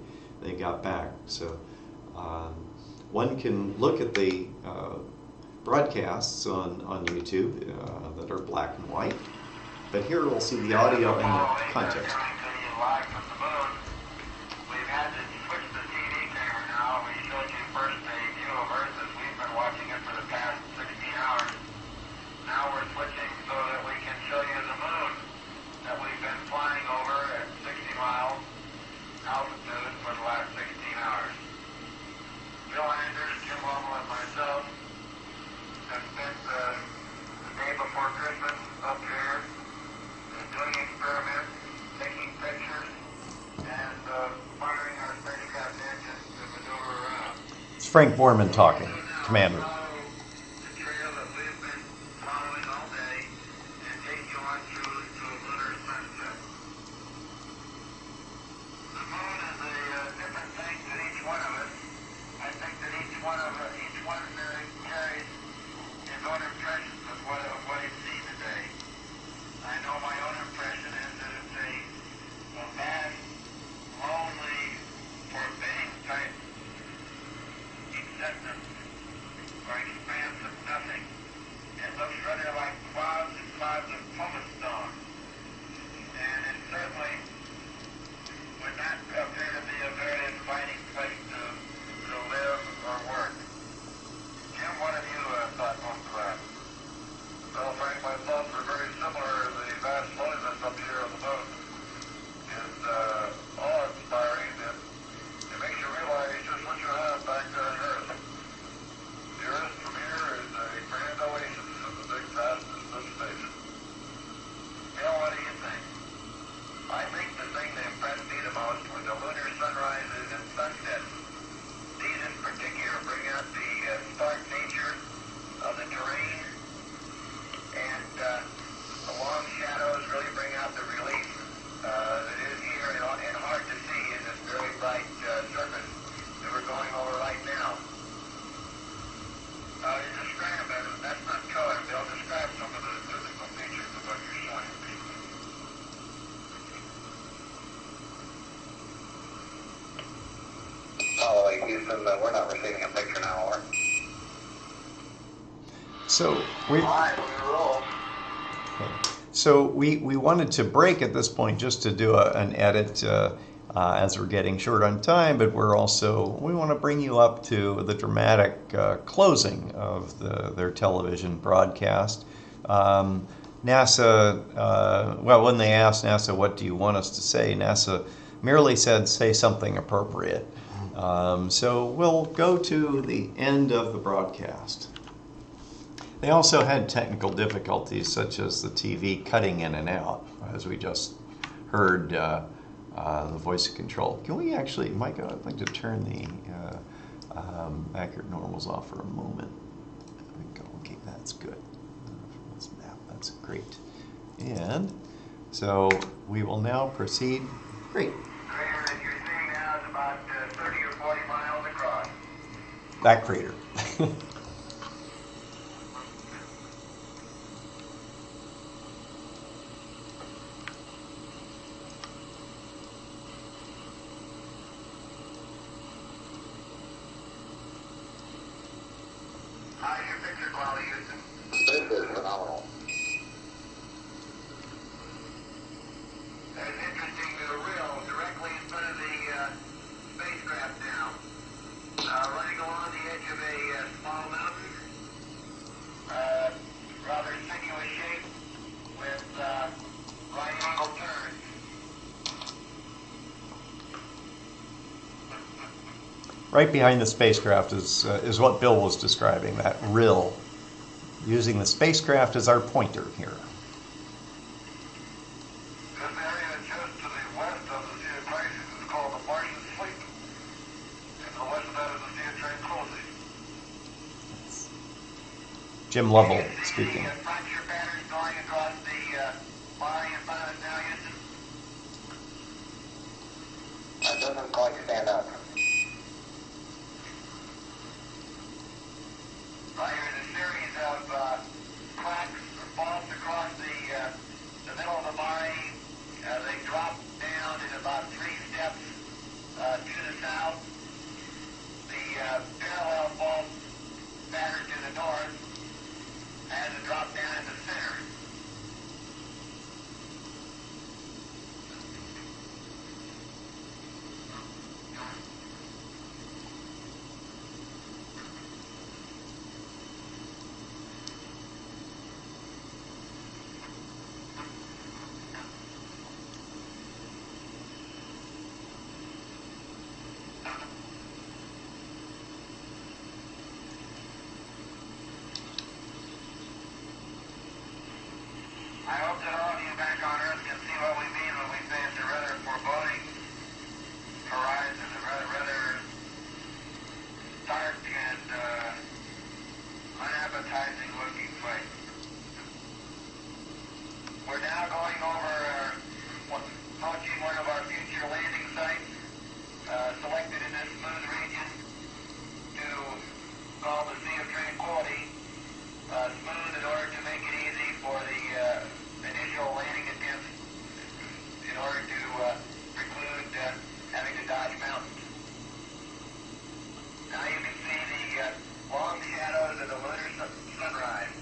got back. So one can look at the broadcasts on YouTube that are black and white, but here we'll see the audio in the context. We've had to switch the TV camera now. We showed you first a view of Earth as we've been watching it for the past 16 hours. Now we're switching so that we can show you the moon that we've been flying over at 60 miles altitude for the last 16 hours. Bill Anders, Jim Lovell, and myself have spent the day before Christmas up here doing experiments, taking pictures, and firing our spacecraft engines to maneuver around. It's Frank Borman talking, Commander. Houston, we're not receiving a picture now, or? So we roll. So we wanted to break at this point just to do an edit as we're getting short on time, but we want to bring you up to the dramatic closing of their television broadcast. NASA, when they asked NASA, what do you want us to say, NASA merely said, say something appropriate. So we'll go to the end of the broadcast. They also had technical difficulties, such as the TV cutting in and out, as we just heard the voice control. Can we actually, Mike, I'd like to turn the accurate normals off for a moment. Okay, that's good. Let's map. That's That's great. And so we will now proceed. Great. Crater that you're seeing now is about 30 or 40 miles across. That crater. How's your picture quality, Houston? This is phenomenal. It's interesting, the rill directly in front of the spacecraft now. Running along the edge of a small mountain. Rather sinuous shape with right angle turns. Right behind the spacecraft is what Bill was describing, that rill, using the spacecraft as our pointer here. This area just to the west of the Sea of Crisis is called the Martian Sleep. And to the west of that is the Sea of Tranquility. Jim Lovell You can see speaking. the fracture patterns going across the line in front of us now, Houston. That doesn't quite stand up. Right here is a series of cracks or faults across the middle of the mine. They drop down in about 3 steps to the south. The parallel fault pattern to the north has a drop down in the center. I hope that all of you back on Earth can see what we mean when we say it's a rather foreboding horizon, a rather dark and unappetizing looking place. We're now going over approaching one of our future landing sites, selected in this smooth region to call the Sea of Tranquility. Smooth in order to make it easy for the initial landing attempts, in order to preclude having to dodge mountains. Now you can see the long shadows of the lunar sunrise.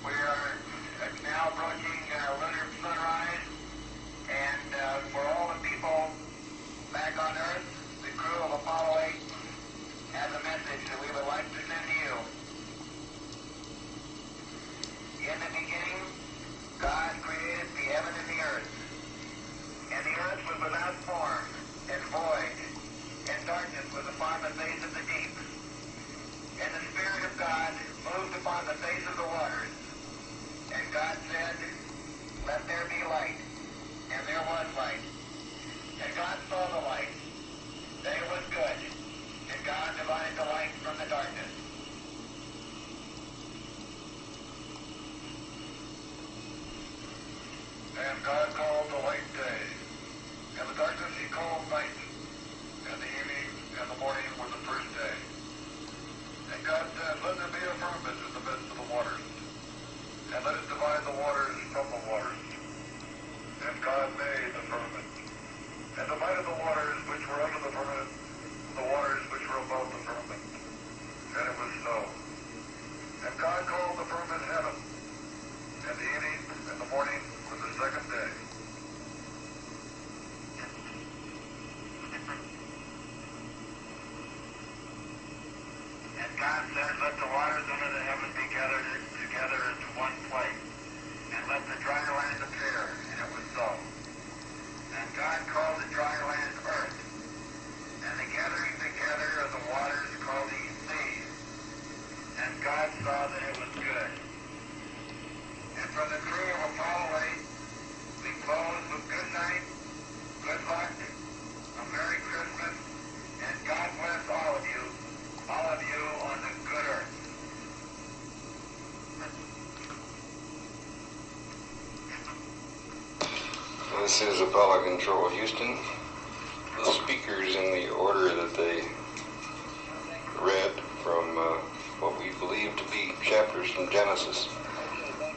We are now approaching lunar sunrise, and for all the people back on Earth, the crew of Apollo 8 has a message that we would like to send to you. In the beginning, God created the heaven and the earth. And the earth was without form and void, and darkness was upon the face of the deep. And the Spirit of God moved upon the face of the waters. And God said, "Let there be light." And there was light. And God saw the light, that it was good. And God divided the light from the darkness. This is Apollo Control Houston. The speakers in the order that they read from what we believe to be chapters from Genesis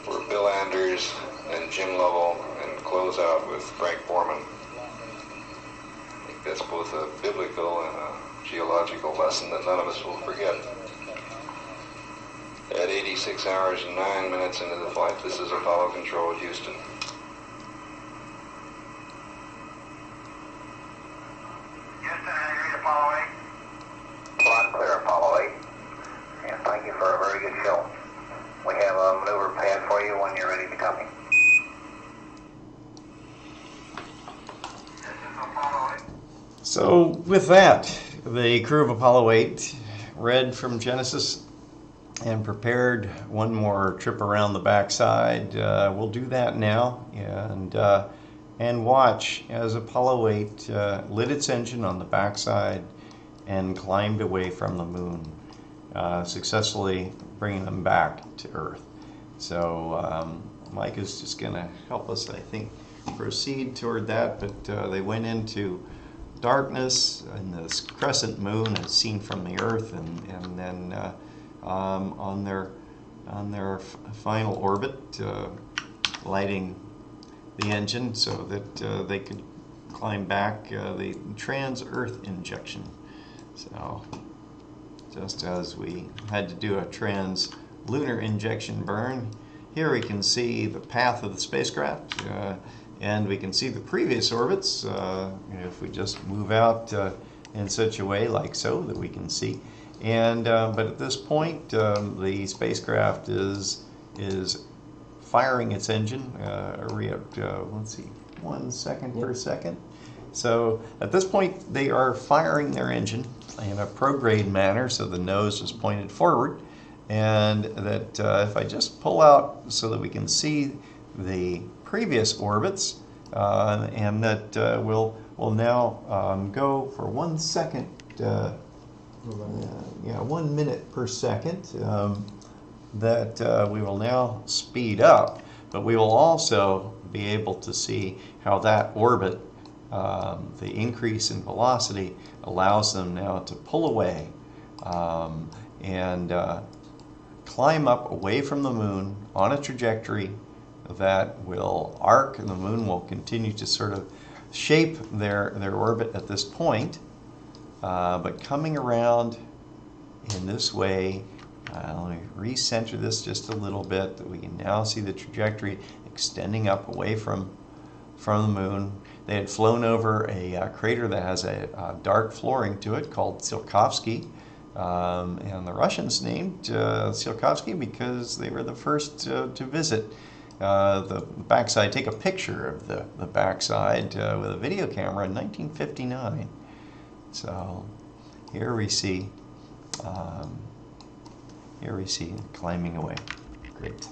were Bill Anders and Jim Lovell, and close out with Frank Borman. I think that's both a biblical and a geological lesson that none of us will forget. At 86 hours and 9 minutes into the flight, this is Apollo Control Houston. Houston, how you read Apollo 8? Loud clear, Apollo 8. And thank you for a very good show. We have a maneuver pad for you when you're ready to copy. This is Apollo 8. So with that, the crew of Apollo 8 read from Genesis and prepared one more trip around the backside. We'll do that now and watch as Apollo 8 lit its engine on the backside and climbed away from the moon, successfully bringing them back to Earth. So Mike is just going to help us, I think, proceed toward that. But they went into darkness, and this crescent moon as seen from the Earth, and then on their final orbit, lighting the engine so that they could climb back, the trans-Earth injection. So just as we had to do a trans-lunar injection burn, here we can see the path of the spacecraft, and we can see the previous orbits if we just move out in such a way like so that we can see. And but at this point, the spacecraft is firing its engine. Are at let's see, 1 second per second. So at this point, they are firing their engine in a prograde manner, so the nose is pointed forward. And that if I just pull out so that we can see the previous orbits, and that we'll now go for 1 second. 1 minute per second, that we will now speed up, but we will also be able to see how that orbit, the increase in velocity, allows them now to pull away and climb up away from the moon on a trajectory that will arc, and the moon will continue to sort of shape their orbit at this point. But coming around in this way, let me recenter this just a little bit, that we can now see the trajectory extending up away from the moon. They had flown over a crater that has a dark flooring to it called Tsiolkovsky, and the Russians named Tsiolkovsky because they were the first to visit the backside, take a picture of the backside with a video camera in 1959. So here we see climbing away. Great.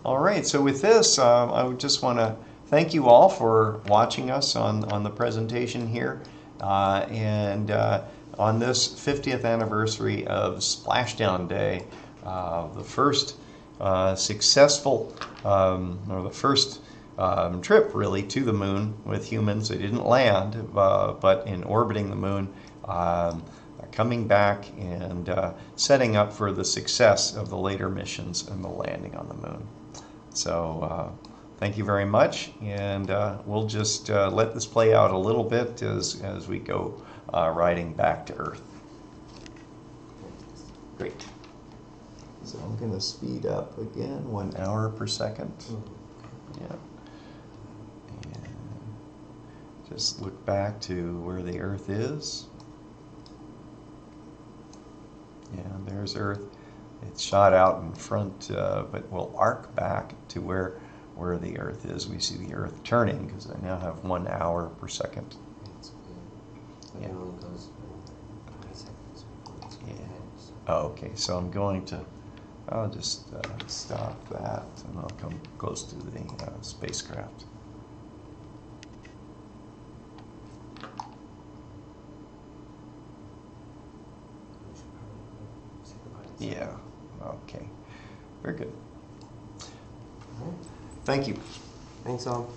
All right. So with this, I would just want to thank you all for watching us on the presentation here, and on this 50th anniversary of Splashdown Day, the first successful, or the first trip really to the moon with humans. They didn't land, but in orbiting the moon, coming back and setting up for the success of the later missions and the landing on the moon. So thank you very much, and we'll just let this play out a little bit as we go riding back to Earth. Great. So I'm going to speed up again, 1 hour per second. Yeah. And just look back to where the Earth is. Yeah, there's Earth. It's shot out in front, but we'll arc back to where the Earth is. We see the Earth turning because I now have 1 hour per second. Yeah. It only goes 20 seconds before it's going ahead. Oh, okay, so I'm going to, I'll just stop that, and I'll come close to the spacecraft. Yeah, okay. Very good. All right. Thank you. Thanks all.